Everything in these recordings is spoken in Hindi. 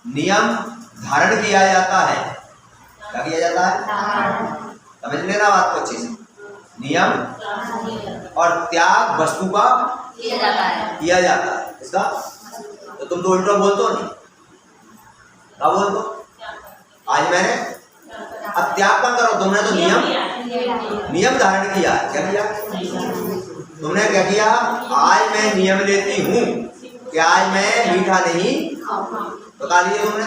नियम धारण किया जाता है। क्या किया जाता है? समझ लेना बात को अच्छे से। नियम और त्याग वस्तु का किया जाता है। इसका तो तुम तो उल्टा बोलते हो नहीं, क्या बोल दो? आज मैंने अब त्याग कौन करो? तुमने तो नियम धारण किया। क्या किया तुमने? क्या किया? आज मैं नियम लेती हूँ कि आज मैं मीठा नहीं बता दिए तुमने।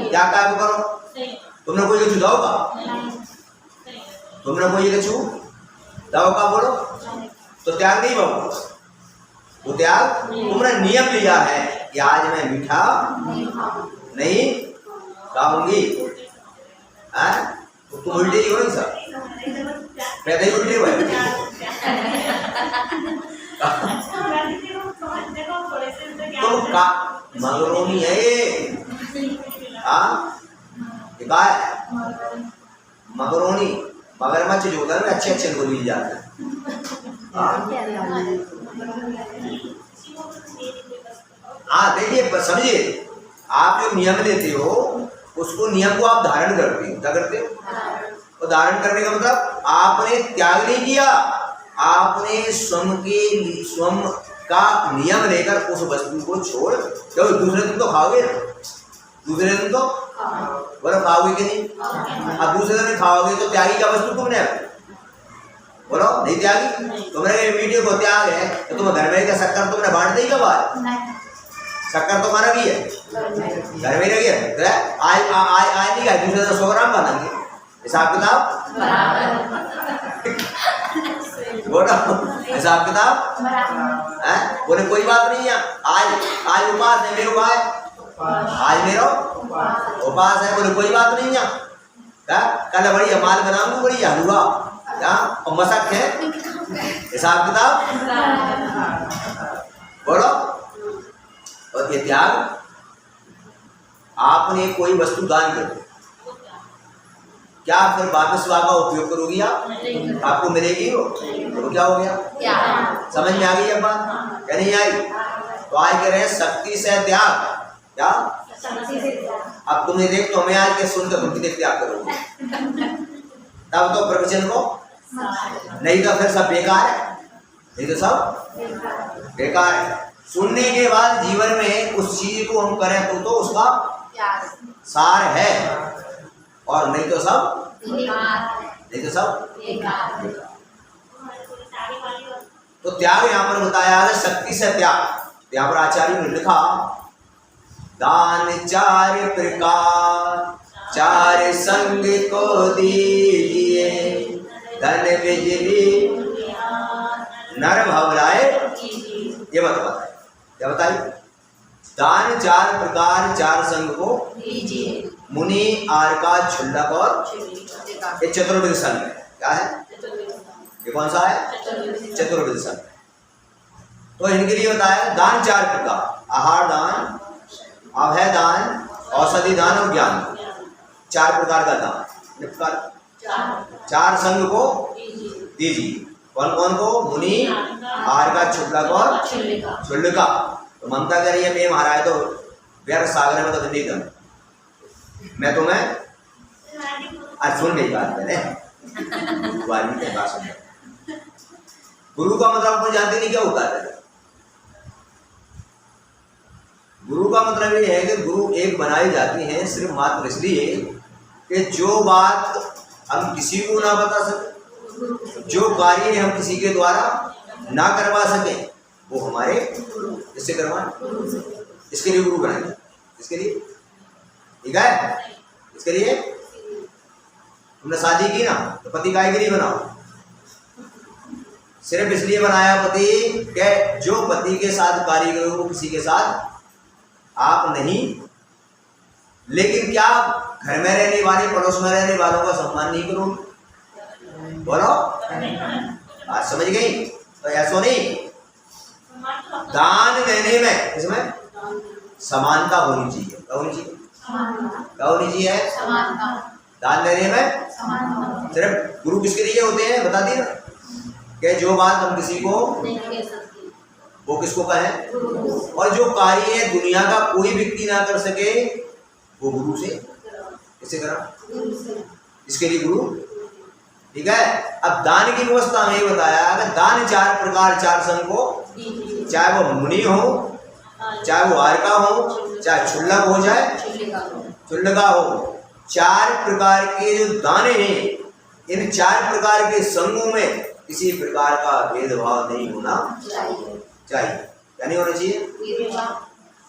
क्या काम करो? तुमने कोई कुछ दाव का? तुमने कोई कुछ दाव का बोलो तो त्याग नहीं बोलो। वो त्याग तुमने नियम लिया है कि आज मैं मीठा नहीं खाऊंगी। तो तुम उल्टे ही हो नहीं सर, पैदा ही उल्टे हुए। तुम का मगरोनी है ये? मगरोनी मगरमच्छ जो होता है ना, अच्छे अच्छे को मिल जाते हैं। हाँ देखिए समझिए, आप जो नियम लेते हो उसको नियम को आप धारण करते हो। क्या करते हो? तो धारण करने का मतलब आपने त्याग नहीं किया, आपने स्वयं का नियम लेकर उस वस्तु को छोड़। क्यों? दूसरे दिन तो खाओगे ना, दूसरे दिन तो बोलो खाओगे कि नहीं? अब दूसरे दिन खाओगे तो त्यागी का वस्तु तुमने बोलो नहीं त्यागी। तुमने मीठे को त्याग है तो तुम घर में का शक्कर तुमने बांट दी कब? शक्कर तो माना भी है घर में रही है। आज नहीं खाए, दूसरे दिन 100 ग्राम बनाएंगे। हिसाब किताब बोलो, हिसाब किताब है। बोले कोई बात नहीं है, आज उपास है मेरे भाई, आज मेरा उपास है। बोले कोई बात नहीं है, कल बढ़िया माल बनाऊंगा, बढ़िया हलवा और मशक है। हिसाब किताब बोलो। और ये त्याग, आपने कोई वस्तु दान कर दी, क्या फिर वापस का उपयोग करोगी आप? आपको मिलेगी वो? तो क्या हो गया? समझ में आ गई अब बात? क्या नहीं आई? तो आज कह रहे हैं शक्ति से त्याग। क्या? अब तुमने देख तो हमें आज के सुनकर तुम कितने त्याग करोगे? तब तो प्रवचन को नहीं तो फिर सब बेकार है, नहीं तो सब बेकार है। सुनने के बाद जीवन में उस चीज को हम करें तो उसका सार है, और नहीं तो सब बेकार। तो त्याग यहाँ पर बताया है शक्ति से त्याग। यहाँ पर आचार्य ने लिखा दान 4 प्रकार, 4 संग को दीजिए, धन बिजली नर भवलाए। ये मत बताए, क्या बताइए? दान 4 प्रकार, 4 संग को दीजिए, मुनि आर का छुल्लक और ये चतुर्विध संग है। क्या है ये? कौन सा है? चतुर्विध संग। तो इनके लिए बताया दान 4 प्रकार, आहार दान, अभय दान, औषधि दान और ज्ञान। 4 प्रकार का दान, 4 संग को दीजिए। कौन कौन को? मुनि, आहार का छुल्लक और छुल्लिका। तो ममता करिए मैं महाराज तो व्यर्थ सागर में तो नहीं दम, मैं तुम्हें आज सुन नहीं पाते मैंने बात सुन। गुरु का मतलब आपको जानते नहीं क्या होता है? गुरु का मतलब ये है कि गुरु एक बनाई जाती है सिर्फ मात्र इसलिए कि जो बात हम किसी को ना बता सके, जो कार्य हम किसी के द्वारा ना करवा सके, वो हमारे इससे करवाएं। इसके लिए गुरु बनाएंगे। इसके लिए ठीक है? इसके लिए तुमने शादी की ना तो पति काय के लिए बनाओ? सिर्फ इसलिए बनाया पति के जो पति के साथ कार्य करो वो किसी के साथ आप नहीं। लेकिन क्या घर में रहने वाले, पड़ोस में रहने वालों का सम्मान नहीं करो? बोलो, आज समझ गई? तो ऐसा नहीं, दान देने में इसमें समानता होनी चाहिए। क्या होनी चाहिए? क्या होनी चाहिए? दान देने में सिर्फ गुरु किसके लिए होते हैं बता दिए ना, कि जो बात हम किसी को वो किसको कहें? और जो कार्य दुनिया का कोई व्यक्ति ना कर सके वो गुरु से किससे करा? इसके लिए गुरु। ठीक है। अब दान की व्यवस्था में ये बताया कि दान 4 प्रकार 4 संघ को, चाहे वो मुनि हो, चाहे वो आर्का हो, चाहे क्षुल्लक हो, चाहे चुल्लका हो, 4 प्रकार के जो दाने हैं, इन 4 प्रकार के संघों में किसी प्रकार का भेदभाव नहीं होना चाहिए। क्या नहीं होना चाहिए?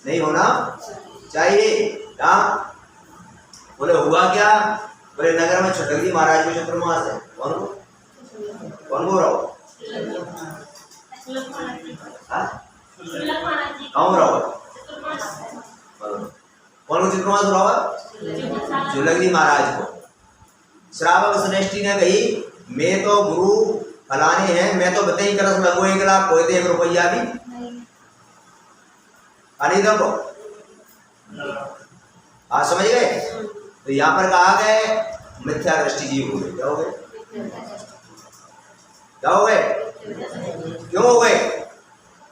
नहीं होना चाहिए। क्या बोले? हुआ क्या? बोले नगर में छठक जी महाराज के चतुर्मास है। कौन बोल रहा हो? कौन रहो? कौन को चतुर्मास हो रहा है? चुल्लक जी महाराज को। श्रावक श्रेष्ठी ने कही मैं तो गुरु फलाने हैं, मैं तो बताई करस लगो 1 लाख कोई 1 रुपया भी नहीं दो। हाँ समझ गए? तो यहाँ पर कहा गए मिथ्या दृष्टि जीव हो गए। क्या हो गए? क्या हो गए? क्यों हो गए?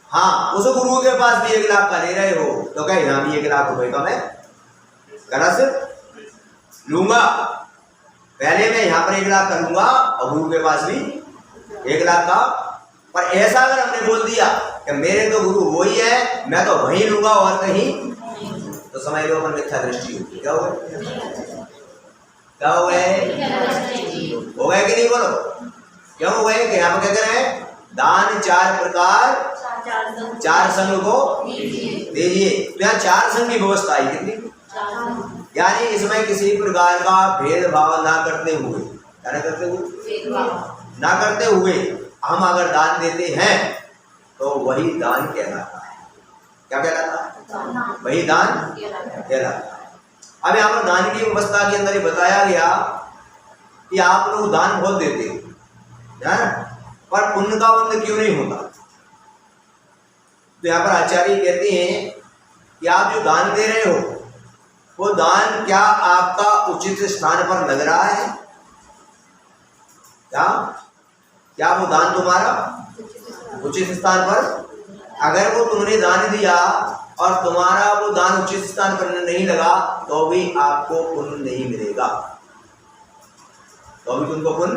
हाँ, उस गुरु के पास भी 1 लाख का ले रहे हो तो कहे यहाँ भी 1 लाख रुपए का मैं करस लूंगा। पहले मैं यहाँ पर 1 लाख का लूंगा और गुरु के पास भी 1 लाख का। पर ऐसा अगर हमने बोल दिया कि मेरे तो गुरु वही है, मैं तो वहीं लूंगा और कहीं, तो समझ लो अपन मिथ्या दृष्टि होगी। क्या हो गए? क्या हो गए? हो गए कि नहीं? बोलो क्यों हो गए? कि यहाँ पर क्या कह रहे हैं? दान 4 प्रकार 4 संघ को दीजिए। तो यहाँ 4 संघ की व्यवस्था आई कितनी? यानी इसमें किसी प्रकार का भेदभाव ना करते हुए, क्या ना करते हुए, ना करते हुए हम अगर दान देते हैं तो वही दान कहलाता है। क्या कहलाता है? वही दान कहलाता है। अब यहाँ पर दान की व्यवस्था के अंदर ही बताया गया कि आप लोग दान बहुत देते हैं पर पुण्य का बंध क्यों नहीं होता? तो यहाँ पर आचार्य कहते हैं कि आप जो दान दे रहे हो वो दान क्या आपका उचित स्थान पर लग रहा है? क्या वो दान तुम्हारा उचित स्थान पर? अगर वो तुमने दान दिया और तुम्हारा वो दान उचित स्थान पर नहीं लगा तो भी आपको पुण्य नहीं मिलेगा। तो भी तुमको पुण्य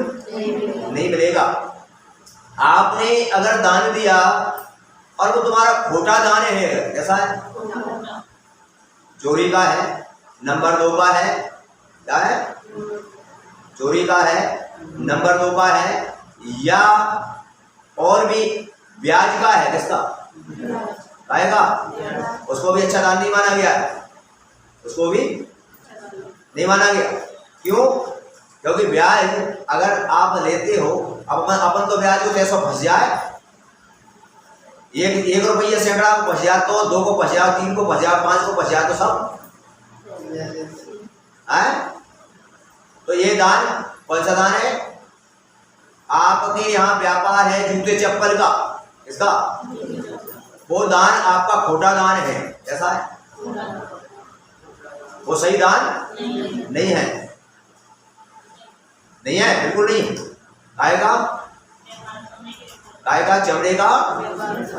नहीं मिलेगा। आपने अगर दान दिया और वो तुम्हारा खोटा दान है, कैसा है? चोरी का है, नंबर 2 का है, क्या है? चोरी का है, नंबर 2 का है, या और भी ब्याज का है। किसका? आएगा उसको भी अच्छा दान नहीं माना गया, उसको भी नहीं माना गया। क्यों? क्योंकि ब्याज अगर आप लेते हो, अपन तो ब्याज को कैसे फंस जाए, 1 रुपया सैकड़ा को फंस जाए, तो 2 को फंस जाए, 3 को फंस जाए, 5 को फंस जाए, तो सब है। तो ये दान कौन सा दान है? आपके यहाँ व्यापार है जूते चप्पल का, इसका वो दान आपका खोटा दान है। ऐसा है? वो सही दान नहीं है, नहीं है, बिल्कुल नहीं। गाय का चमड़े का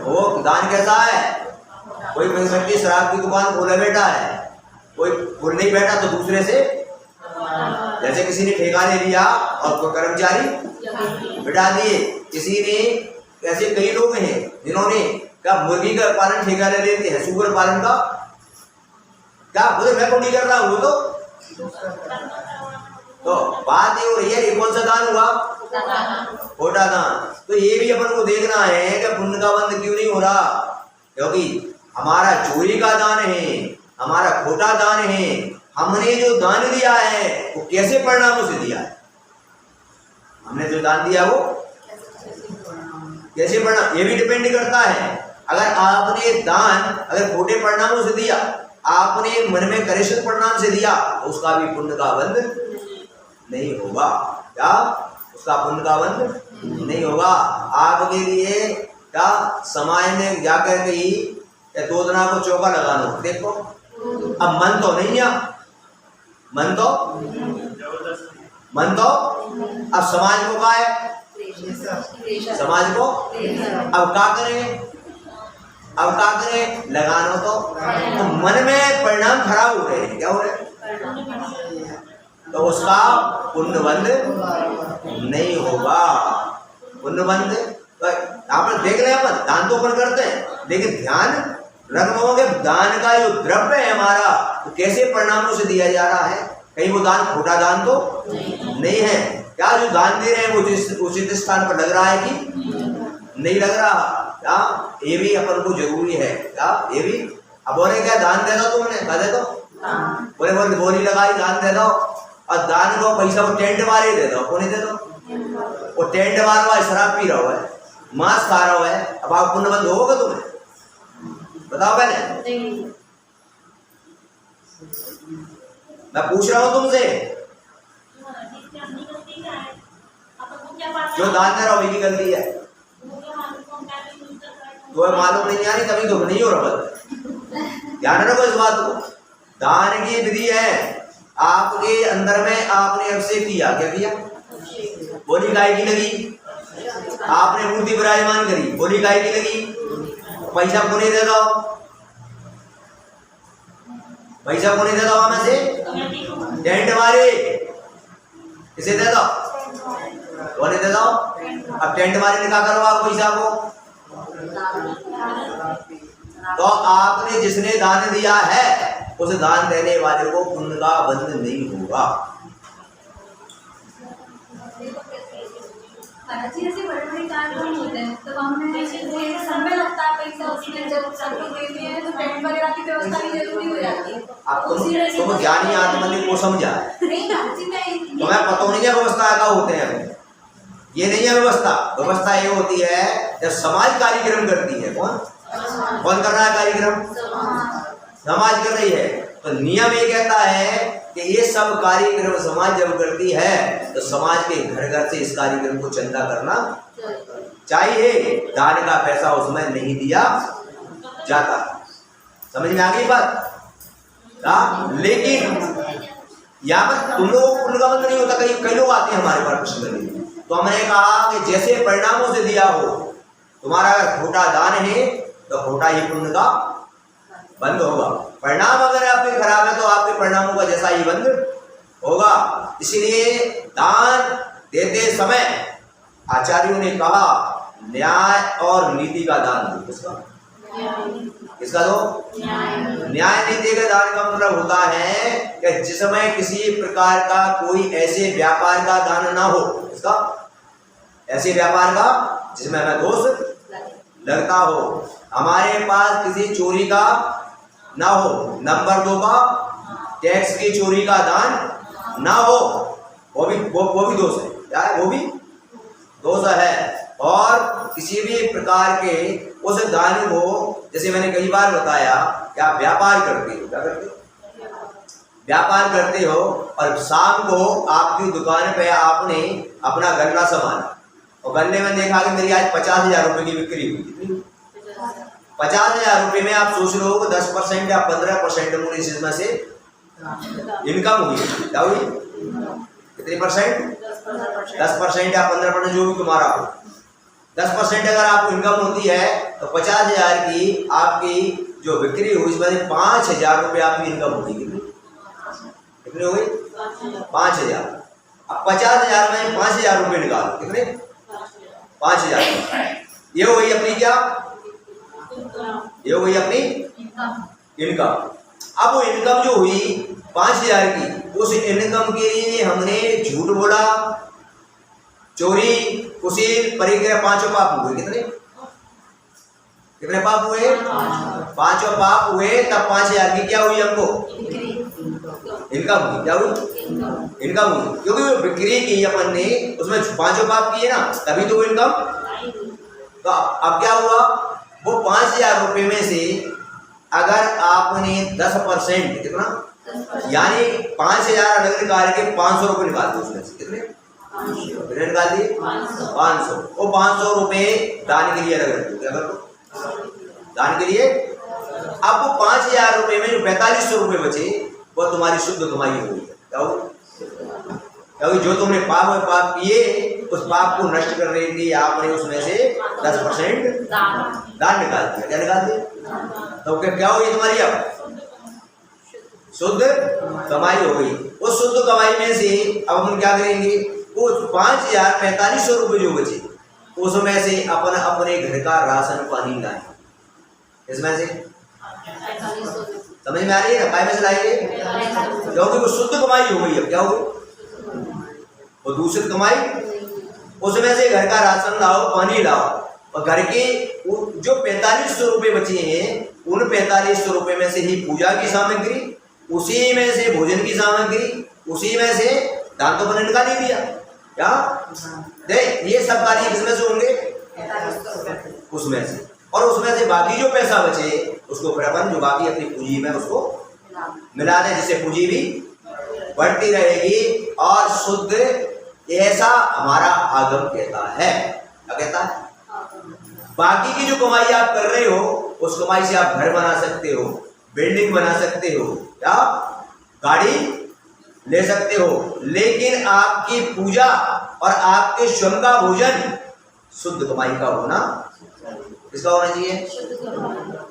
वो दान कैसा है? कोई व्यक्ति शराब की दुकान खोले बैठा है, कोई खुल नहीं बैठा तो दूसरे से, जैसे किसी ने ठेका ले लिया और कोई कर्मचारी बिठा दिए। किसी ने, ऐसे कई लोग हैं जिन्होंने क्या मुर्गी का पालन ठेका ले लेते हैं, सुअर पालन का, क्या बोले मैं तो नहीं कर रहा हूँ। तो बात ये हो रही है, ये कौन सा दान हुआ? खोटा दान। तो ये भी अपन को देखना है कि पुण्य का बंध क्यों नहीं हो रहा, क्योंकि हमारा चोरी का दान है, हमारा खोटा दान है। हमने जो दान दिया है वो कैसे परिणामों से दिया है? हमने जो दान दिया वो कैसे परिणाम, ये भी डिपेंड करता है। अगर आपने दान अगर खोटे परिणामों से दिया, आपने मन में करेशन परिणाम से दिया, तो उसका भी पुण्य का बंध नहीं होगा। क्या? उसका पुण्य का बंध नहीं होगा। आपके लिए क्या समाज ने जाकर के ही 2 दिना को चौका लगा लो, देखो अब मन तो नहीं है, मन तो अब समाज को क्या है? समाज को अब क्या करें? अब क्या करें, लगानो तो मन में परिणाम खराब हो रहे हैं, क्या हो रहे हैं, तो उसका पुण्यबंध नहीं होगा। पुण्यबंध तो आप देख रहे हैं, अपन दान तो अपन करते हैं, लेकिन ध्यान रखोगे दान का जो द्रव्य है हमारा तो कैसे परिणामों से दिया जा रहा है, कहीं वो दान खोटा दान तो नहीं है। क्या जो दान दे रहे हैं वो उचित स्थान पर लग रहा है कि नहीं लग रहा, क्या ये भी अपन को जरूरी है, क्या ये भी। अब बोले क्या दान दे दो, तुमने कहा दे दो, बोले बोले बोली लगाई दान दे दो, और दान को पैसा वो टेंट वाले दे दो, कौन दे दो, वो टेंट वाला शराब पी रहा है, मांस खा रहा है, अब आप पुण्यबंध होगा तुम्हें, बताओ पहले। मैं पूछ रहा हूं तुमसे, जो दान दे रहा हो की गलती है, तो मालूम नहीं आ रही तभी तो नहीं हो रहा। ध्यान रखो इस बात को, दान की विधि है आपके अंदर में, आपने अभिषेक किया, क्या किया, बोली गाय की लगी, आपने मूर्ति विराजमान करी, बोली गाय की लगी, पैसा को नहीं दे दो, पैसा को नहीं दे दो, हमें से टेंट वाले इसे दे दो, वो नहीं दे दो। अब टेंट वाले ने क्या करवा पैसा को, तो आपने जिसने दान दिया है उस दान देने वाले को पुण्य का बंध नहीं होगा। ऐसे बड़े-बड़े कार्यक्रम होते हैं तो हमने समय लगता है पैसा, उसमें जब सब लोग देते हैं तो टेंट वगैरह की व्यवस्था भी जरूरी हो जाती है। आप तुम ज्ञानी आत्मनि को समझा नहीं ना जी, मैं तुम्हें पता नहीं है व्यवस्था क्या होते हैं, ये नहीं है व्यवस्था। व्यवस्था ये होती है जब समाज कार्यक्रम करती है, कौन कौन कर रहा है कार्यक्रम, समाज कर रही है, तो नियम ये कहता है कि ये सब कार्यक्रम समाज जब करती है तो समाज के घर घर से इस कार्यक्रम को चंदा करना चाहिए, दान का पैसा उसमें नहीं दिया जाता। समझ में आ गई बात? लेकिन यहाँ पर तुम लोगों को पुण्य का बंध नहीं होता। कई लोग आते हैं हमारे पास प्रश्न करने, तो हमने कहा कि जैसे परिणामों से दिया हो, तुम्हारा अगर खोटा दान है तो खोटा ही पुण्य का बंद होगा। परिणाम अगर आपके खराब है तो आपके परिणामों का जैसा ही बंद होगा। इसलिए दान देते समय आचार्यों ने कहा न्याय और नीति का दान दो। किसका दो? न्याय नीति का दान का मतलब होता है कि जिसमें किसी प्रकार का कोई ऐसे व्यापार का दान ना हो, इसका ऐसे व्यापार का जिसमें हमें दोष लगता हो। हमारे पास किसी चोरी का ना हो, नंबर 2 का टैक्स की चोरी का दान ना हो, वो भी दोष है। क्या है? वो भी दोष है। और किसी भी प्रकार के उस दान को, जैसे मैंने कई बार बताया कि आप व्यापार करते हो, क्या करते हो? व्यापार करते हो और शाम को आपकी दुकान पे आपने अपना गन्ना संभाला और गन्ने में देखा कि मेरी आज 50,000 रुपए की बिक्री हुई। 50,000 रुपए में आप सोच रहे हो 10% या 15% मूल्य इसमें से इनकम हुई। क्या हुई? कितनी परसेंट? 10% या 15% जो भी तुम्हारा हो। 10% अगर आपको इनकम होती है तो 50,000 की आपकी जो बिक्री हुई इसमें से 5,000 रुपये आपकी इनकम होगी। कितनी हो गई? 5,000। अब 50,000 में 5,000 रुपये निकालो, कितने? 5,000। ये हो गई अपनी क्या? ये हो गई अपनी इनकम। अब वो इनकम जो हुई 5,000 की, उस इनकम के लिए हमने झूठ बोला, चोरी, कुशील, परिग्रह, 5 पाप हुए। कितने पाप हुए? 5 पाप हुए। तब 5,000 की क्या हुई? हमको इनकम हुई। क्या हुई? इनकम हुई, क्योंकि वो बिक्री की अपन ने, उसमें 5 पाप किए ना, तभी तो वो इनकम। तो अब क्या हुआ? वो 5,000 रुपये में से अगर आपने 10%, कितना, यानी 5,000 अलग निकाल के 500 रुपये निकाल दो उसमें से। कितने निकाल दिए? 500। वो 500 रुपये दान के लिए अलग रख दो। क्या कर दो? दान के लिए। अब वो 5,000 रुपये में जो 4500 रुपये बचे वो तुम्हारी शुद्ध कमाई हो गई। क्या हो? क्योंकि जो तुमने पाप किए उस पाप को नष्ट करने के लिए आपने उसमें से 10% दान निकाल दिया। क्या निकाल दिया? तो क्या हुई तुम्हारी? अब शुद्ध कमाई हो गई। उस शुद्ध कमाई में से अब हम क्या करेंगे? वो 5,4500 रुपये जो बचे उसमें से अपन अपने घर का राशन पानी लाए। इसमें से समझ में आ रही है? काय में से लाएंगे? क्योंकि वो शुद्ध कमाई हो गई। अब क्या हो गई? वो दूषित कमाई। उसमें से घर का राशन लाओ, पानी लाओ, और घर के जो 4500 रुपये बचे हैं उन 4500 रुपये में से ही पूजा की सामग्री, उसी में से भोजन की सामग्री, उसी में से दान तो मैंने निकाल ही दिया। क्या देख, ये सब कार्य किसमें से होंगे? उसमें से। और उसमें से बाकी जो पैसा बचे उसको फिर अपन जो बाकी अपनी पूंजी में उसको मिला दें, जिससे पूंजी भी बढ़ती रहेगी और शुद्ध, ऐसा हमारा आगम कहता है। क्या कहता है? बाकी की जो कमाई आप कर रहे हो उस कमाई से आप घर बना सकते हो, बिल्डिंग बना सकते हो, या गाड़ी ले सकते हो, लेकिन आपकी पूजा और आपके स्वयं का भोजन शुद्ध कमाई का होना, इसका होना चाहिए।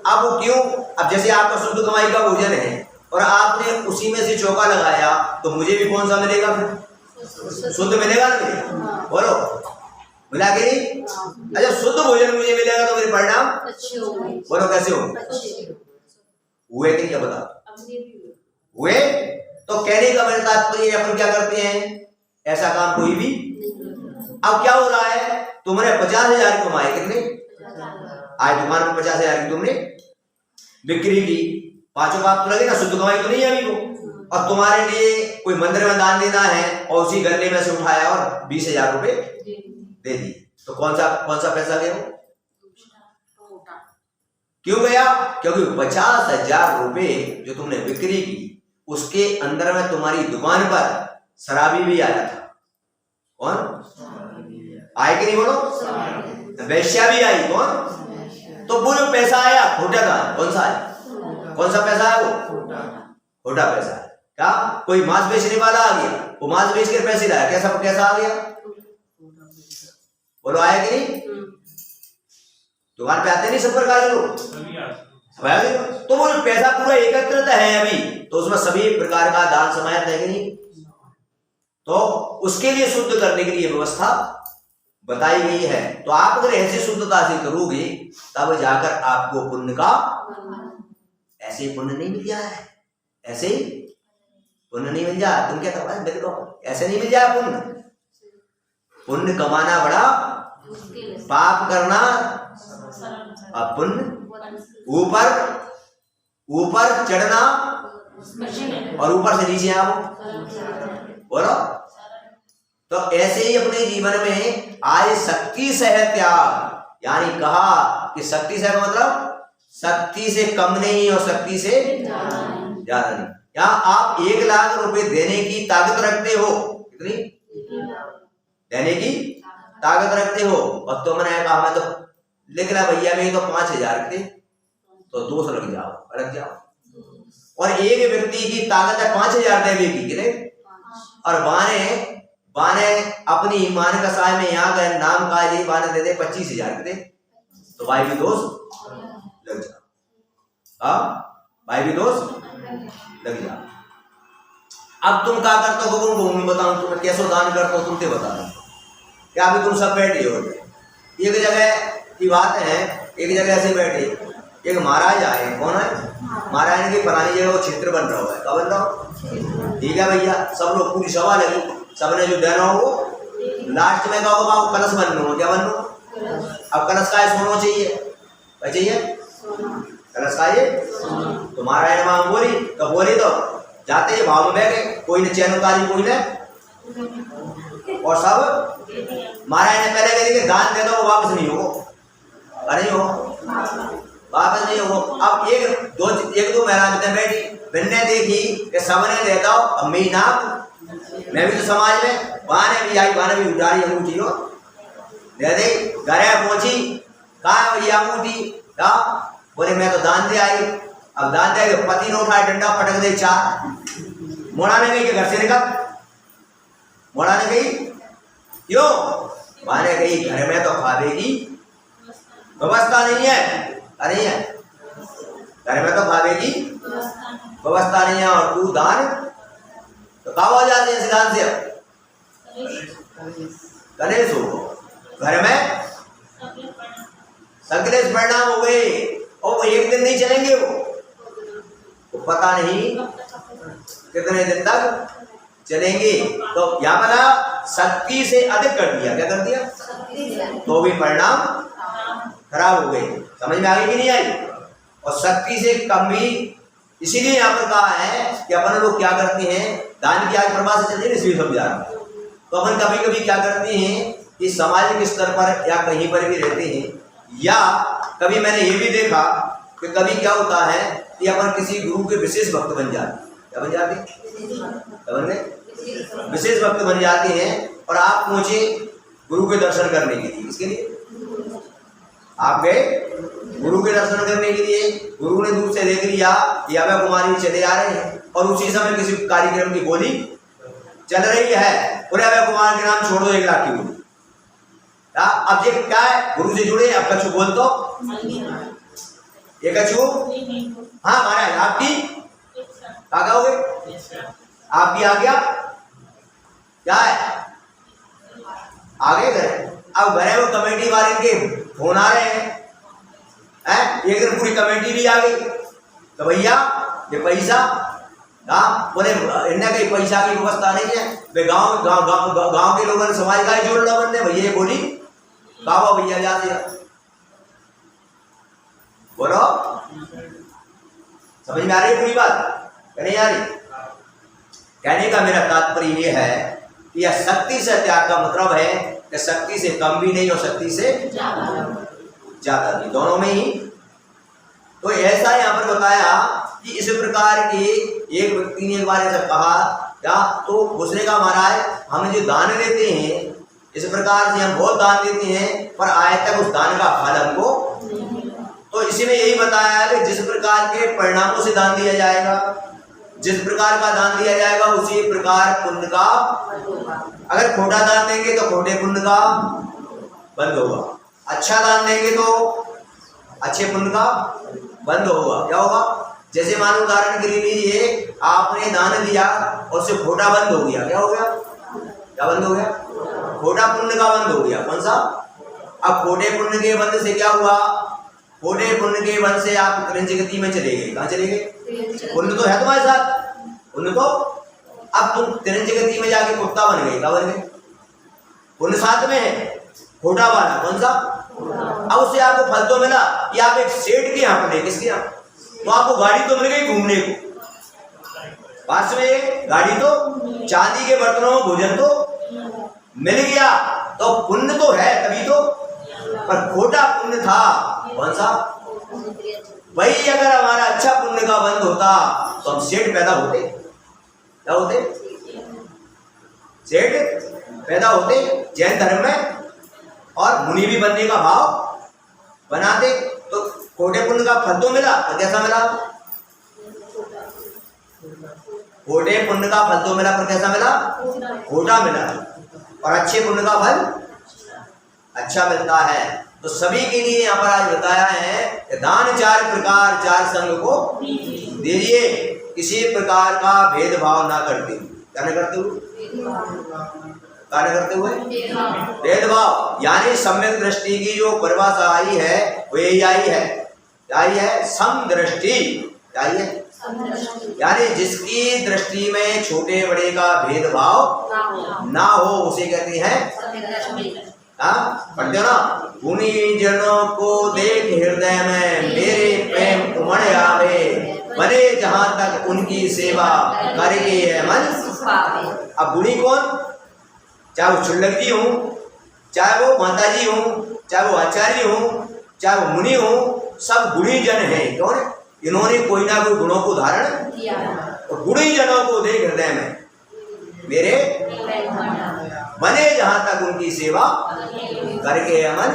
अब वो क्यों? अब जैसे आपका शुद्ध कमाई का भोजन है और आपने उसी में से चौका लगाया तो मुझे भी कौन सा मिलेगा? फिर शुद्ध मिलेगा ना मुझे? बोलो, मिला के नहीं? अच्छा, शुद्ध भोजन मुझे मिलेगा तो मेरे परिणाम बोलो कैसे हो? हुए कि नहीं? बता, हुए? तो कहने का मेरा तात्पर्य अपन क्या करते हैं? ऐसा काम कोई भी। अब क्या हो रहा है? तुमने 50,000 कमाए। कितने? आज दुकान में 50,000 की तुमने बिक्री की। पांचों बात तो लगे ना, शुद्ध कमाई तो नहीं है अभी को। और तुम्हारे लिए कोई मंदिर में दान देना है और उसी गन्ने में से उठाया और 20,000 रुपए दे दिए, तो कौन सा पैसा गया? क्यों गया? क्योंकि 50,000 रुपए जो तुमने बिक्री की उसके अंदर में तुम्हारी दुकान पर शराबी भी आया था। कौन आए कि नहीं? बोलो, वैश्या भी आई। कौन? तो वो जो पैसा आया खोटा था। कौन सा है? कौन सा पैसा है? वो खोटा पैसा है। क्या कोई मांस बेचने वाला आ गया, वो मांस बेच कर पैसे लाया, कैसा आ गया? बोलो, आया कि नहीं? दुकान पे आते नहीं सब प्रकार के लोग, तो वो पैसा पूरा एकत्रित है अभी, तो उसमें सभी प्रकार का दान समाहित है कि नहीं? तो उसके लिए शुद्ध करने के लिए व्यवस्था बताई गई है। तो आप अगर ऐसी शुद्धता से करोगे तब जाकर आपको पुण्य का, ऐसे ही पुण्य नहीं मिल जाए, ऐसे ही पुण्य नहीं मिल जाए। तुम क्या करवा बिल्कुल ऐसे नहीं मिल जाए पुण्य। पुण्य कमाना बड़ा, पाप करना अब पुण्य, ऊपर चढ़ना और ऊपर से नीचे आओ। बोलो, तो ऐसे ही अपने जीवन में आज शक्ति से है त्याग, यानी कहा कि शक्ति से मतलब शक्ति से कम नहीं और शक्ति से ज्यादा नहीं। यहाँ आप 1 लाख रुपए देने की ताकत रखते हो। कितनी देने की ताकत रखते हो? और तुमने कहा मैं तो लिख रहा भैया मेरी तो 5,000 थे, तो 200 लग जाओ। और एक व्यक्ति की ताकत है 5,000 देने की, कितने? और बाने अपनी मान का साय में यहाँ का नाम का जी बाने दे दे 25,000 के, तो भाई भी दोस्त लग जाओ। भाई भी दोस्त लग जाओ। अब तुम क्या करते हो तुमको मैं बताऊं, तुम्हें कैसे दान करते हो तुमसे बता दूं। क्या अभी तुम सब बैठे हो, एक जगह की बात है, एक जगह ऐसे बैठे, एक महाराज आए। कौन है? महाराज की पुरानी जगह वो क्षेत्र बन रहा है। कब बन रहा हो? ठीक है भैया, सब लोग पूरी सभा लगी, सबने जो देना हो वो लास्ट में कहो बाबू कलश बन लो। क्या बन लो? अब कलश का सोना चाहिए, क्या चाहिए? कलश का ये। तो महाराज मां बोली तो जाते ही भाव में बैठे, कोई ने चैन उतारी, कोई ने, और सब महाराज ने पहले कह दान दे दो, वो वापस नहीं हो, अरे हो वापस नहीं हो। अब एक दो महाराज ने बैठी, मैंने देखी कि सबने दे दो, अब मैं भी तो समाज में, बाने भी आई, बाने भी उठाई अंगूठी हो दे दे। घर पहुंची, कहा भैया अंगूठी? क्या बोले? मैं तो दान दे आई। अब दान दे तो पति ने उठाया, डंडा पटक दे 4 मोड़ा में गई कि घर से निकल। मोड़ाने गई, क्यों? माने गई घर में तो खावेगी, व्यवस्था नहीं है, नहीं है, घर में तो खावेगी, व्यवस्था नहीं है, और तू दान तो कहाँ हो जाते हैं? दान से कलेश हो, घर में संकलेश परिणाम हो गए, और वो एक दिन नहीं चलेंगे, वो पता नहीं कितने दिन तक चलेंगे। तो यहाँ पर शक्ति से अधिक कर दिया, क्या कर दिया? तो भी परिणाम खराब हो गए। समझ में आ गई कि नहीं आई? और शक्ति से कम भी, इसीलिए यहाँ पर कहा है कि अपन लोग क्या करते हैं, दान की आज प्रभा से चल रही है, इसलिए समझा रहा हूं। तो अपन कभी कभी क्या करते हैं कि सामाजिक स्तर पर या कहीं पर भी रहते हैं, या कभी मैंने ये भी देखा कि कभी क्या होता है कि अपन किसी गुरु के विशेष भक्त बन जाते, क्या बन जाते, विशेष भक्त बन जाते हैं, और आप पहुंचे गुरु के दर्शन करने के लिए। इसके लिए आप गए गुरु के दर्शन करने के लिए, गुरु ने दूर से देख लिया कि अभय कुमारी चले आ रहे हैं, और उसी समय किसी कार्यक्रम की बोली चल रही है, पूरे अभय कुमार के नाम छोड़ दो 1 लाख की बोली। अब ये क्या है? गुरु से जुड़े, अब कछु बोल तो ये कछु, हाँ महाराज आपकी क्या कहोगे? आपकी आ गया, क्या है? आगे गए, अब घरे वो कमेटी वाले के फोन आ रहे हैं, एक दिन पूरी कमेटी भी आ गई, तो भैया ये पैसा, हाँ बोले इन्हें कहीं पैसा की व्यवस्था नहीं है, वे गांव के लोगों ने समाज का ही जोड़ लो बनने, भैया ये बोली बाबा भैया जाते बोलो। समझ में आ रही है पूरी बात? नहीं आ रही? कहने का मेरा तात्पर्य ये है कि यह शक्ति से त्याग का मतलब है कि शक्ति से कम भी नहीं और शक्ति से ज्यादा नहीं, दोनों में ही। तो ऐसा यहाँ पर बताया कि इस प्रकार के एक व्यक्ति ने एक बार ऐसा कहा, क्या तो उसने कहा महाराज हम जो दान देते हैं, इस प्रकार से हम बहुत दान देते हैं, पर आए तक उस दान का फल हमको, तो इसी में यही बताया कि जिस प्रकार के परिणामों से दान दिया जाएगा, जिस प्रकार का दान दिया जाएगा उसी प्रकार पुण्य का, अगर खोटा दान देंगे तो खोटे पुण्य का बंद होगा, अच्छा दान देंगे तो अच्छे पुण्य का बंद होगा। क्या होगा? जैसे मानो उदाहरण के लिए लीजिए, आपने दान दिया और उससे खोटा बंद हो गया, क्या हो गया? क्या बंद हो गया? खोटा पुण्य का बंद हो गया। कौन सा? अब खोटे पुण्य के बंद से क्या हुआ? खोटे पुण्य के बंद से आप तिरंजगति में चले गए। कहाँ चले गए? पुण्य तो है तुम्हारे साथ, पुण्य तो, अब तुम तिरंजगति में जाके कुत्ता बन गए। क्या बन गए? पुण्य साथ में है, खोटा वाला कौन सा? अब उससे आपको फल तो मिला कि आप एक सेठ के यहाँ पड़े, किसके यहाँ? तो आपको गाड़ी तो मिल गई घूमने को, पास में गाड़ी तो, चांदी के बर्तनों में भोजन तो मिल गया, तो पुण्य तो है तभी तो, पर खोटा पुण्य था। कौन सा? वही अगर हमारा अच्छा पुण्य का बंद होता तो हम सेठ पैदा होते। क्या होते? सेठ पैदा होते जैन धर्म में, और मुनि भी बनने का भाव बनाते, तो खोटे पुण्य का फल तो मिला, पर कैसा मिला? खोटे पुण्य का फल तो मिला, पर कैसा मिला? खोटा मिला। और अच्छे पुण्य का फल अच्छा मिलता है। तो सभी के लिए यहाँ पर आज बताया है कि दान 4 प्रकार 4 संग को दीजिए, किसी प्रकार का भेदभाव ना करते हुए। क्या नहीं करते हुए? क्या नहीं करते हुए? भेदभाव, यानी सम्यक दृष्टि की जो परिभाषा आई है वो यही आई है। क्या आई है? समदृष्टि। क्या आई है? यानी जिसकी दृष्टि में छोटे बड़े का भेदभाव ना हो, उसे कहते हैं, हाँ पढ़ते हो ना, गुणी जनों को देख हृदय में मेरे प्रेम उमड़ आवे, बने जहां तक उनकी सेवा करके है मन। अब गुणी कौन? चाहे वो चुल्लक जी हो, चाहे वो माता जी हो, चाहे वो आचार्य हो, चाहे वो मुनि हो, सब गुणी जन है। कौन है? इन्होंने कोई ना कोई गुणों को धारण किया। और गुणी जनों को देख हृदय में मेरे बने जहां तक उनकी सेवा करके अमन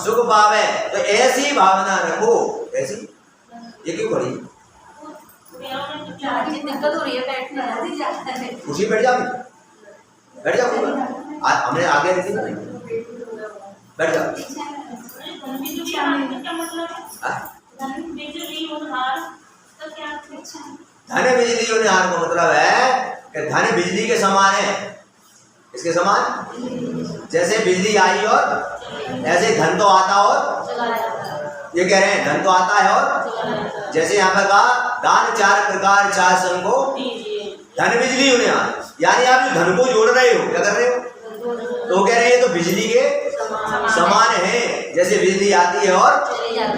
सुख पावे। तो ऐसी भावना रखो। ऐसी ये क्यों पड़ी? दिक्कत हो रही है बैठने, खुशी बैठ जाती, बैठ जाओ। हमने आगे रखी, बैठ जाओ। धन बिजली उन्हार का मतलब है कि धन बिजली के समान है। इसके समान, जैसे बिजली आई और ऐसे धन तो आता और ये कह रहे हैं धन तो आता है और जैसे यहाँ पर कहा दान 4 प्रकार 4 संग को धन बिजली उन्हार, यानी आप जो धन को जोड़ रहे हो, क्या कर रहे हो? तो कह रहे हैं तो बिजली के समान है, जैसे बिजली आती है और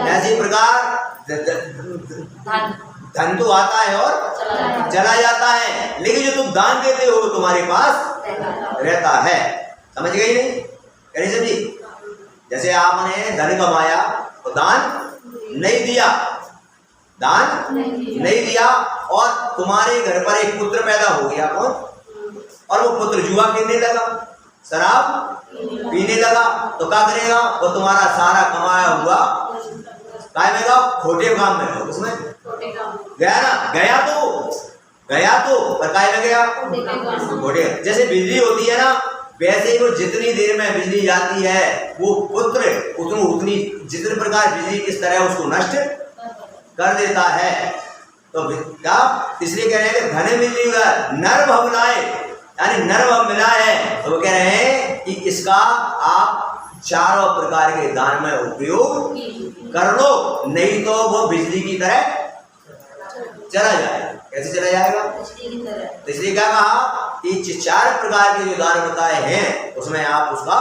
ऐसी प्रकार धन तो आता है और चला जाता है, लेकिन जो तुम दान देते हो तुम्हारे पास रहता है। समझ गई नहीं? कह रही समझी? जैसे आपने धन कमाया तो दान नहीं दिया, दान नहीं दिया, और तुम्हारे घर पर एक पुत्र पैदा हो गया, कौन? और वो पुत्र जुआ खेलने लगा, शराब पीने लगा, तो क्या करेगा? वो तुम्हारा सारा कमाया हुआ काय में गाओ? खोटे काम में गाओ। उसमें गया ना, गया तो पर काय में गया? खोटे। जैसे बिजली होती है ना, वैसे ही वो जितनी देर में बिजली जाती है वो पुत्र उतनी जितने प्रकार बिजली किस तरह उसको नष्ट कर देता है। तो क्या इसलिए कह रहे हैं कि धन बिजली नर भवनाए, यानी नर भव मिला है, तो वो कह रहे हैं कि इसका आप 4 प्रकार के दान में उपयोग कर लो, नहीं तो वो बिजली की तरह चला जाएगा। कैसे चला जाएगा? तो इसलिए क्या कहा कि 4 प्रकार के जो दान बताए हैं उसमें आप उसका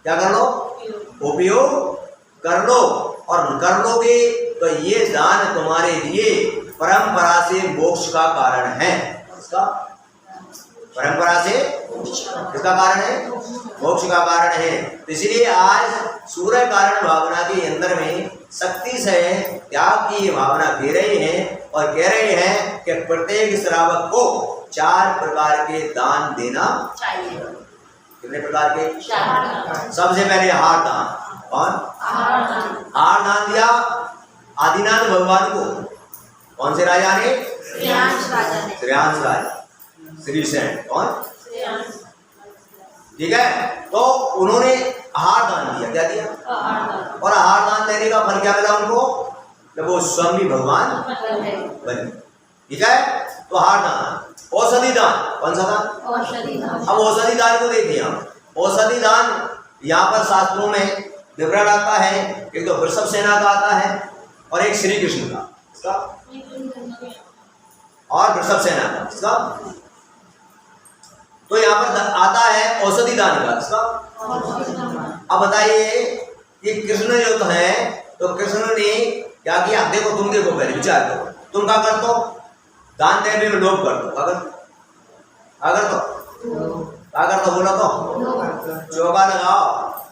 क्या कर लो? उपयोग कर लो, और कर लोगे तो ये दान तुम्हारे लिए परंपरा से मोक्ष का कारण है। इसका परंपरा से किसका कारण है? मोक्ष का कारण है। तो इसलिए आज सूर्य कारण भावना के अंदर में शक्ति से त्याग की भावना दे रहे हैं और कह रहे हैं कि प्रत्येक श्रावक को 4 प्रकार के दान देना चाहिए। कितने प्रकार के? 4। सबसे पहले हार दान। कौन? हार दान दिया आदिनाथ भगवान को। कौन से राजा ने? श्रेयांश राजा, श्रीसेन। कौन? ठीक है, तो उन्होंने आहार दान दिया। क्या दिया? और आहार दान देने का फल क्या मिला उनको? जब वो स्वामी भगवान बने। ठीक है, तो आहार दान। औषधि दान, कौन सा दान? अब औषधि दान को देखिए हम। औषधि दान यहाँ पर शास्त्रों में विवरण आता है, एक तो वृषभ सेना का आता है और एक श्री कृष्ण का, इसका और वृषभ सेना का, इसका। तो यहाँ पर आता है औषधि दान का, इसका। अब बताइए कि कृष्ण जो तो है, तो कृष्ण ने क्या किया? देखो, तुम देखो, पहले विचार करो, तुम क्या कर दो? दान देने में लोभ कर दो। अगर तो बोला तो चौका लगाओ,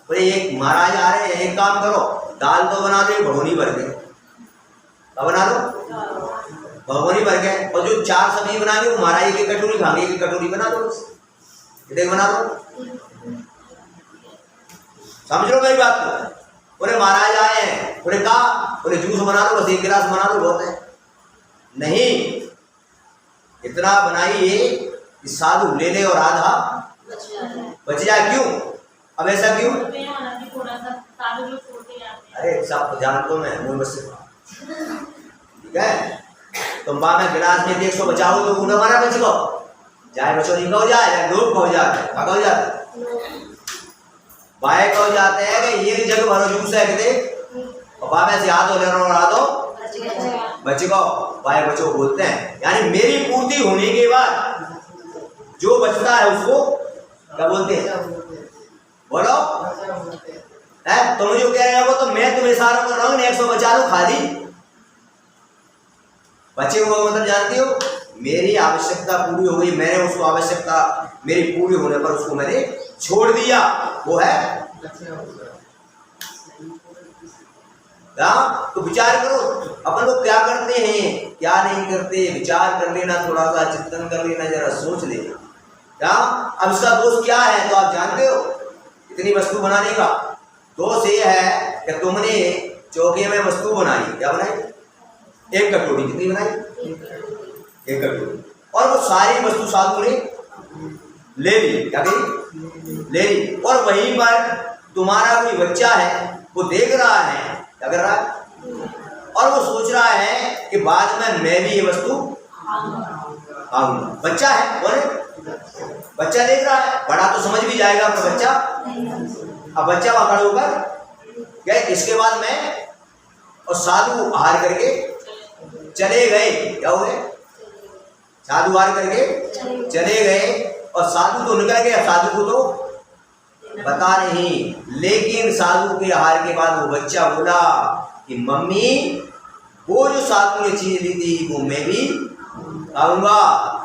बोले एक महाराज आ रहे हैं, एक काम करो, दाल तो बना दो भगोनी भर के। क्या बना दो? भगोनी भर के। और जो 4 सब्जी बना दी वो महाराज की कटोरी खाएंगे, की कटोरी बना दो, देख बना दो। समझ लो मेरी बात को। बोले महाराज आए हैं, बोले कहा? बोले जूस बना दो, बस 1 गिलास बना दो, बहुत है। नहीं, इतना बनाइए कि साधु ले ले और आधा बच जाए। क्यों? अब ऐसा क्यों? अरे सब जान तो मैं मुंह बस। ठीक है, तुम में गिलास में 100 बचाओ तो उन्हें मारा बच गो जाए, बचो नहीं कहो जाए, या लोग कहो जाते, कहो जाते भाई कहो जाते हैं कि ये जग भरो जूस है कि पापा में से हाथ ले रहा आ दो बच गो भाई बचो बोलते हैं। यानी मेरी पूर्ति होने के बाद जो बचता है उसको क्या बोलते हैं? बोलो है, तुम जो कह रहे हो वो तो मैं तुम्हें इशारा कर रहा हूँ, 100 बचा लो खाली बचे हुए, मतलब जानती हो मेरी आवश्यकता पूरी हो गई, मैंने उसको आवश्यकता मेरी पूरी होने पर उसको मैंने छोड़ दिया, वो है। तो विचार करो अपन लोग क्या करते हैं क्या नहीं करते, विचार कर लेना, थोड़ा सा चिंतन कर लेना, जरा सोच लेना। क्या अब इसका दोष क्या है? तो आप जानते हो इतनी वस्तु बनाने का दोष ये है कि तुमने चौके में वस्तु बनाई, क्या बनाई? 1 कटोरी। कितनी बनाई? 1 कटोरी। और वो सारी वस्तु साधु ने ले ली, क्या कही, ले ली। और वहीं पर तुम्हारा कोई बच्चा है, वो देख रहा है, क्या कर रहा है, और वो सोच रहा है कि बाद में मैं भी ये वस्तु खाऊंगा। बच्चा है, कौन है, बच्चा देख रहा है, बड़ा तो समझ भी जाएगा अपना बच्चा। अब बच्चा वहां खड़ा होकर क्या, इसके बाद मैं और साधु हार करके चले गए, क्या हो गए, साधु हार करके चले गए, और साधु तो निकल गया, साधु को तो पता नहीं। लेकिन साधु के हार के बाद वो बच्चा बोला कि मम्मी वो जो साधु ने चीज ली थी वो मैं भी खाऊंगा।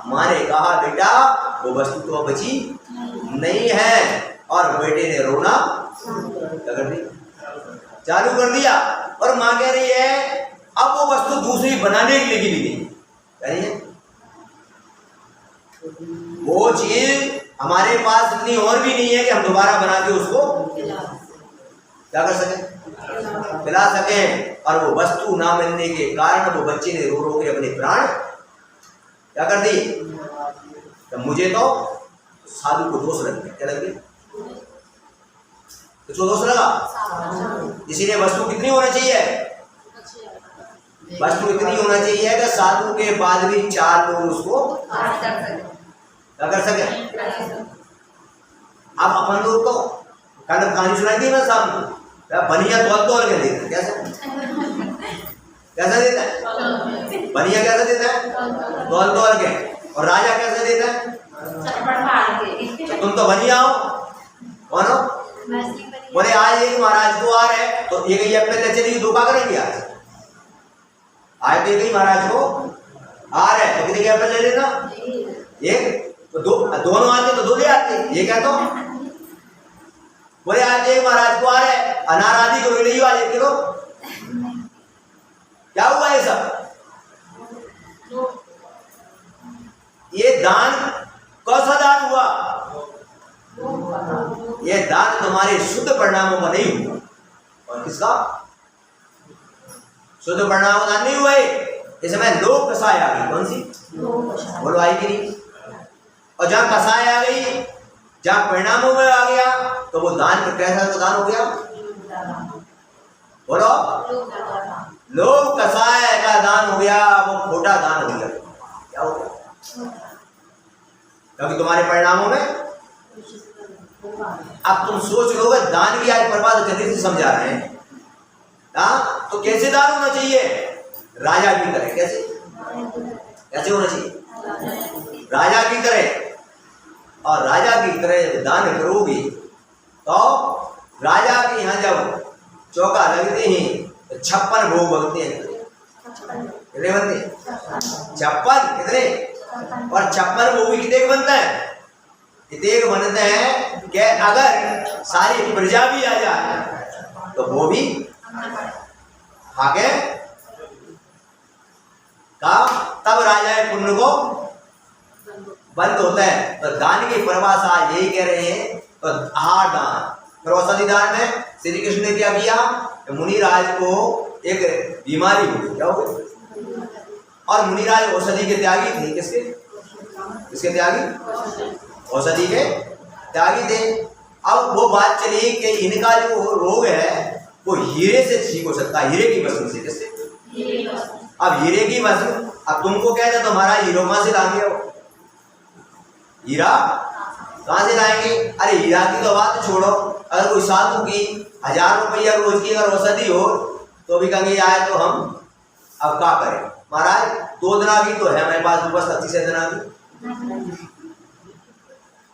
माँ ने कहा बेटा वो वस्तु तो बची नहीं है, और बेटे ने रोना चालू कर दिया। और माँ कह रही है अब वो वस्तु दूसरी बनाने के लिए भी नहीं, कह रही है वो चीज हमारे पास इतनी और भी नहीं है कि हम दोबारा बना के उसको क्या कर सकें, पिला सकें। और वो वस्तु ना मिलने के कारण वो बच्चे ने रो रो के अपने प्राण क्या कर दी। तो मुझे तो साधु को दोष लग गया, क्या लग गया, तो दोष लगा। इसीलिए वस्तु कितनी होना चाहिए, वस्तु इतनी होना चाहिए कि साधु के बाद भी 4 लोग उसको क्या कर सके। अब अपन लोग तो कहानी सुनाई थी ना शाम को, बनिया तोल के देता है, कैसा देता है, बनिया कैसा देता है, तोल के। और राजा कैसे देता है, तुम तो बनिया हो, कौन हो, बोले आज एक महाराज को आ रहे तो एक ही एप्पल चलेगी, धोखा करेंगे आज तो एक ही महाराज को आ रहे तो कितने एप्पल ले लेना, एक तो दोनों आते तो 2 ले आते, ये क्या तो बोले आज एक महाराज को आ रहे अनार आदि को ले आज 1 किलो। क्या हुआ ये सब, ये दान कौन सा दान हुआ, ये दान तुम्हारे शुद्ध परिणामों का नहीं हुआ। और किसका शुद्ध परिणामों का नहीं हुआ, इसमें लोक कसाय आ गई, कौन सी, बोलो आई कि नहीं। और जहां कसाय आ गई, जहां परिणामों में आ गया, तो वो दान कैसा तो दान हो गया, बोलो लोक कसाय का दान हो गया, वो खोटा दान हो गया। क्या हो गया, क्योंकि तुम्हारे परिणामों में। अब तुम सोच लोगे दान की आज बर्बाद जल्दी से समझा रहे हैं, हाँ तो कैसे दान होना चाहिए, राजा की तरह। कैसे कैसे होना चाहिए, राजा की तरह। और राजा की तरह दान करोगे तो राजा के यहाँ जब चौका लगते ही तो 56 भोग बनते हैं, कितने बनते, 56 कितने, और 56 भोग भी कितने बनते हैं, इतने बनते हैं कि अगर सारी प्रजा भी आ जाए तो वो भी खाके का तब राजा पुण्य को बंद होता है। तो दान की परिभाषा यही कह रहे हैं। तो आहार दान, फिर औषधि दान में श्री कृष्ण ने क्या किया, मुनिराज को एक बीमारी हुई, क्या हो गई, और मुनिराज औषधि के त्यागी थे। किसके, किसके त्यागी, औषधि के त्यागी थे। अब वो बात चली कि इनका जो रोग है वो हीरे से ठीक हो सकता है, हीरे की वस्तु से। किससे, अब हीरे की वस्तु, अब तुमको कहते तो हमारा हीरो कहां से लाएंगे, हीरा कहां से लाएंगे। अरे हीरा की तो बात छोड़ो, अगर कोई साधु की 1000 रुपया रोज की अगर औषधि हो तो भी कहेंगे आए तो हम अब क्या करें महाराज, 2 दिना की तो है हमारे पास, बस 36 दिना की,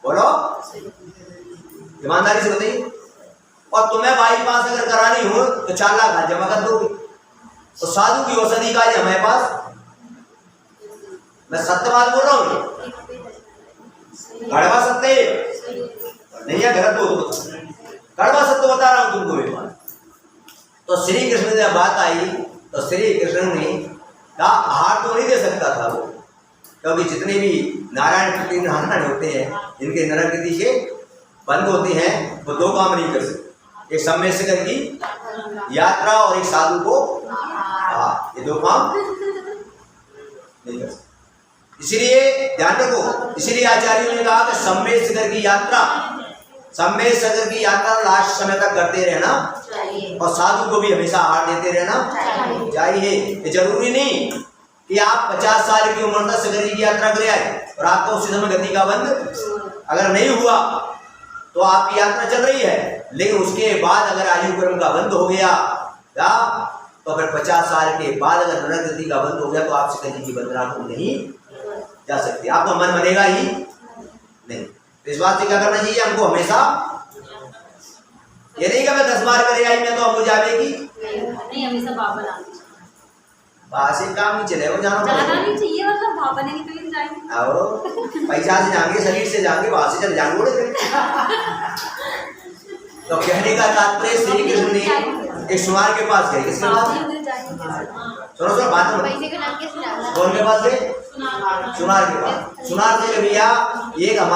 बोलो ईमानदारी से बताइए। और तुम्हें बाईपास अगर करानी हो तो 4 लाख जमा कर दोगे, तो साधु की औषधि का हमारे पास, मैं सत्य बात बोल रहा हूँ, कड़वा सत्य नहीं है, गलत बोल दो, कड़वा सत्य बता रहा हूं तुमको एक बात। तो श्री कृष्ण ने बात आई तो श्री कृष्ण ने कहा आहार तो नहीं दे सकता था वो, क्योंकि जितने भी नारायण प्रति नारायण होते हैं इनके नरकृति के बंद होते हैं, वो 2 काम नहीं कर सकते, एक सम्मेशकर की यात्रा और एक साधु को, ये 2 काम नहीं कर सकते। इसलिए ध्यान रखो, इसलिए आचार्यों ने कहा कि सम्मेद सागर की यात्रा, सम्मेद सागर की यात्रा लास्ट समय तक करते रहना और साधु को भी हमेशा आहार देते रहना चाहिए। ये जरूरी नहीं कि आप 50 साल की उम्र तक सागर जी की यात्रा करे आए और आपका उसी समय गति का बंद अगर नहीं हुआ तो आपकी यात्रा चल रही है, लेकिन उसके बाद अगर आयु क्रम का बंद हो गया या तो फिर 50 साल के बाद अगर नरक गति का बंद हो गया तो आप सागर जी की वंदना को नहीं जा सकते, आपका मन बनेगा ही नहीं। तो इस बात से क्या करना चाहिए हमको हमेशा, ये नहीं कि मैं 10 बार करे आई मैं तो अब हो जाएगी नहीं, हमेशा बाबा लाना वहां से काम नहीं चलेगा, जाना नहीं चाहिए, मतलब बाबा ने ही तो जाएंगे। आओ पैसा से जाएंगे, शरीर से जाएंगे, वहां से चले जाएंगे। तो कहने का तात्पर्य श्री कृष्ण ने एक सुनार के पास गए, किसके पास? सुनो बात कौन के पास गए? सुनार के पास। सुनार से भैया एक हमारे